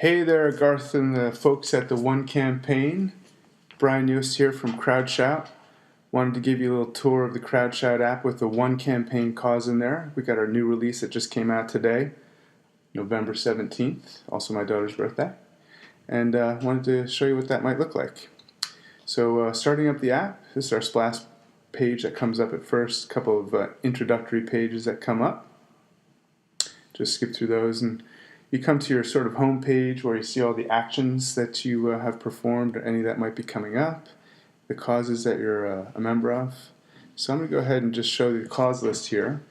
Hey there, Garth and the folks at the One Campaign. Brian Yost here from Crowdshout. Wanted to give you a little tour of the Crowdshout app with the One Campaign cause in there. We got our new release that just came out today, November 17th, also my daughter's birthday. And wanted to show you what that might look like. So starting up the app, this is our splash page that comes up at first, a couple of introductory pages that come up. Just skip through those and you come to your sort of home page where you see all the actions that you have performed or any that might be coming up, the causes that you're a member of. So I'm going to go ahead and just show you the cause list here.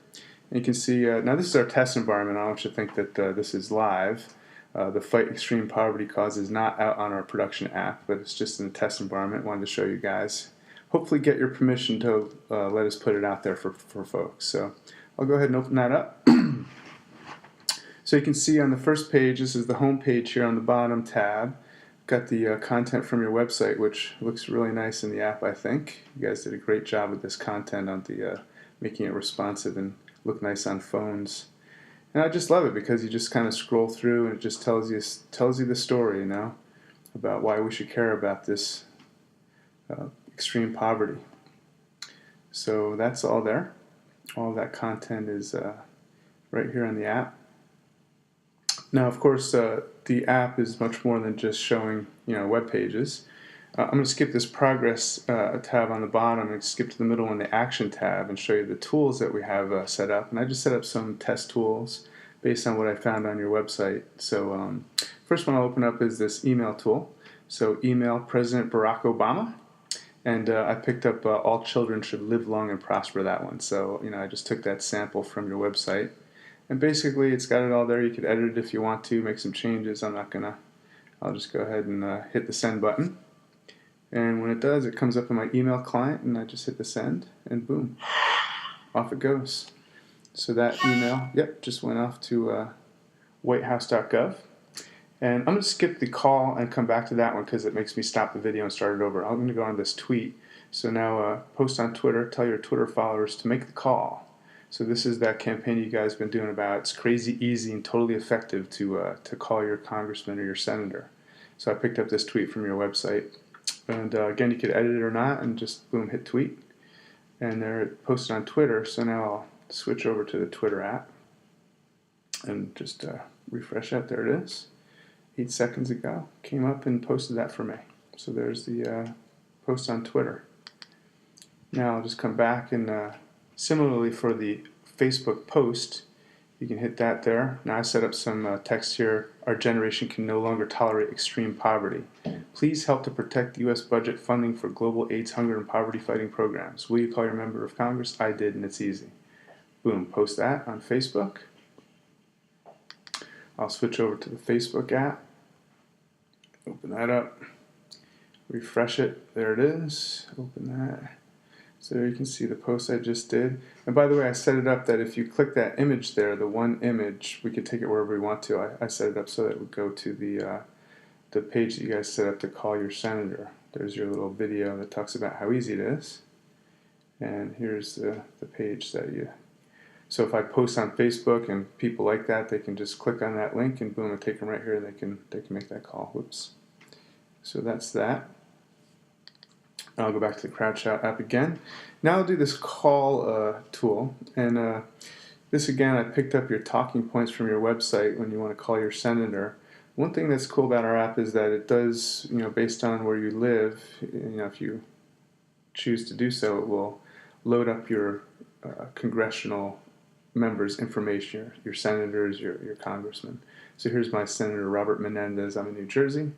And you can see, now this is our test environment. I don't want you to think that this is live. The Fight Extreme Poverty cause is not out on our production app, but it's just in the test environment. Wanted to show you guys. Hopefully get your permission to let us put it out there for folks. So I'll go ahead and open that up. So you can see on the first page, this is the home page here on the bottom tab. Got the content from your website, which looks really nice in the app, I think. You guys did a great job with this content on the making it responsive and look nice on phones. And I just love it because you just kind of scroll through and it just tells you the story, you know, about why we should care about this extreme poverty. So that's all there. All that content is right here on the app. Now, of course, the app is much more than just showing, web pages. I'm going to skip this progress tab on the bottom and skip to the middle in the action tab and show you the tools that we have set up. And I just set up some test tools based on what I found on your website. So first one I'll open up is this email tool. So email President Barack Obama. And I picked up all children should live long and prosper, that one. So, I just took that sample from your website. And basically, it's got it all there. You could edit it if you want to, make some changes. I'll just go ahead and hit the send button. And when it does, it comes up in my email client, and I just hit the send, and boom, off it goes. So that email, just went off to whitehouse.gov. And I'm going to skip the call and come back to that one because it makes me stop the video and start it over. I'm going to go on this tweet. So now post on Twitter, tell your Twitter followers to make the call. So this is that campaign you guys have been doing about it's crazy easy and totally effective to call your congressman or your senator. So I picked up this tweet from your website. And again, you could edit it or not and just boom, hit tweet. And there it posted on Twitter. So now I'll switch over to the Twitter app and just refresh that. There it is. 8 seconds ago. Came up and posted that for me. So there's the post on Twitter. Now I'll just come back and similarly for the Facebook post, you can hit that there. Now I set up some text here. Our generation can no longer tolerate extreme poverty. Please help to protect the U.S. budget funding for global AIDS, hunger, and poverty fighting programs. Will you call your member of Congress? I did, and it's easy. Boom, post that on Facebook. I'll switch over to the Facebook app. Open that up. Refresh it. There it is. Open that. So there you can see the post I just did. And by the way, I set it up that if you click that image there, the one image, we could take it wherever we want to. I set it up so that it would go to the page that you guys set up to call your senator. There's your little video that talks about how easy it is. And here's the page that you... So if I post on Facebook and people like that, they can just click on that link and boom, it'll take them right here and they can make that call. Whoops. So that's that. I'll go back to the Crowdshout app again. Now I'll do this call tool. And this again, I picked up your talking points from your website when you want to call your senator. One thing that's cool about our app is that it does, based on where you live, if you choose to do so, it will load up your congressional members' information, your senators, your congressmen. So here's my Senator Robert Menendez. I'm in New Jersey.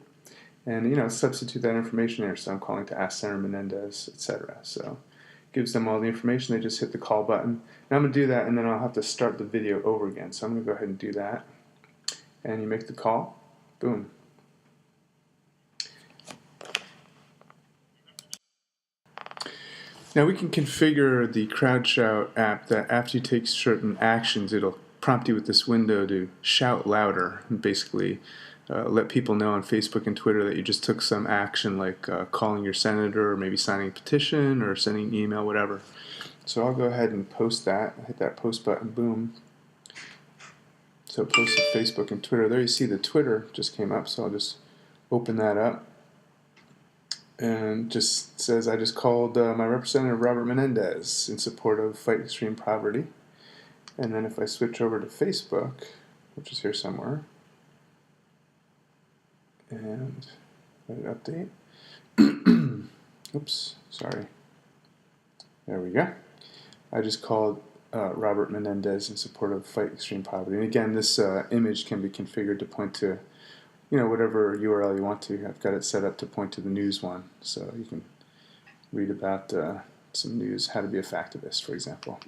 And, substitute that information there. So I'm calling to ask Senator Menendez, etc. So gives them all the information. They just hit the call button. Now I'm going to do that, and then I'll have to start the video over again. So I'm going to go ahead and do that. And you make the call. Boom. Now we can configure the Crowdshout app that after you take certain actions, it'll prompt you with this window to shout louder and basically let people know on Facebook and Twitter that you just took some action like calling your senator or maybe signing a petition or sending an email, whatever. So I'll go ahead and post that. Hit that post button, boom. So it posted Facebook and Twitter. There you see the Twitter just came up, so I'll just open that up. And just says, I just called my representative Robert Menendez in support of Fight Extreme Poverty. And then if I switch over to Facebook, which is here somewhere, and let it update. Oops, sorry. There we go. I just called Robert Menendez in support of Fight Extreme Poverty. And again, this image can be configured to point to, whatever URL you want to. I've got it set up to point to the news one, so you can read about some news, how to be a factivist, for example.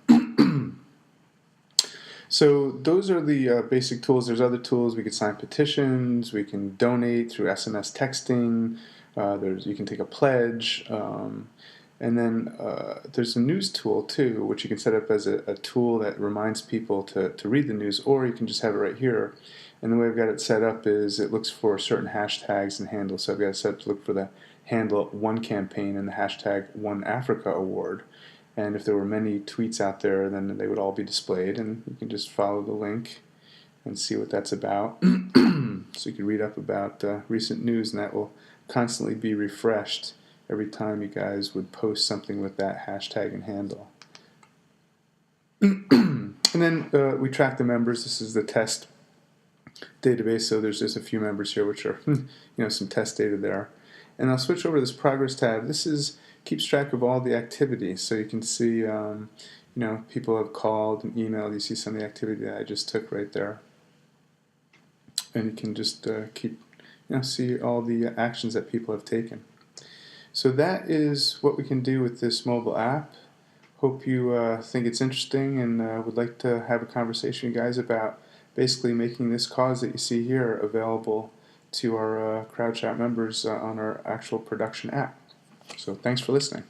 So those are the basic tools. There's other tools. We can sign petitions. We can donate through SMS texting. You can take a pledge. And then there's a news tool too, which you can set up as a tool that reminds people to read the news, or you can just have it right here. And the way I've got it set up is it looks for certain hashtags and handles. So I've got it set up to look for the handle One Campaign and the hashtag One Africa Award. And if there were many tweets out there, then they would all be displayed, and you can just follow the link and see what that's about. So you can read up about recent news, and that will constantly be refreshed every time you guys would post something with that hashtag and handle. And then we track the members. This is the test database, so there's just a few members here, which are some test data there. And I'll switch over to this progress tab. This keeps track of all the activity, so you can see people have called and emailed. You see some of the activity that I just took right there, and you can just see all the actions that people have taken. So that is what we can do with this mobile app. Hope you think it's interesting, and would like to have a conversation with you guys about basically making this cause that you see here available to our Crowdshout members on our actual production app. So thanks for listening.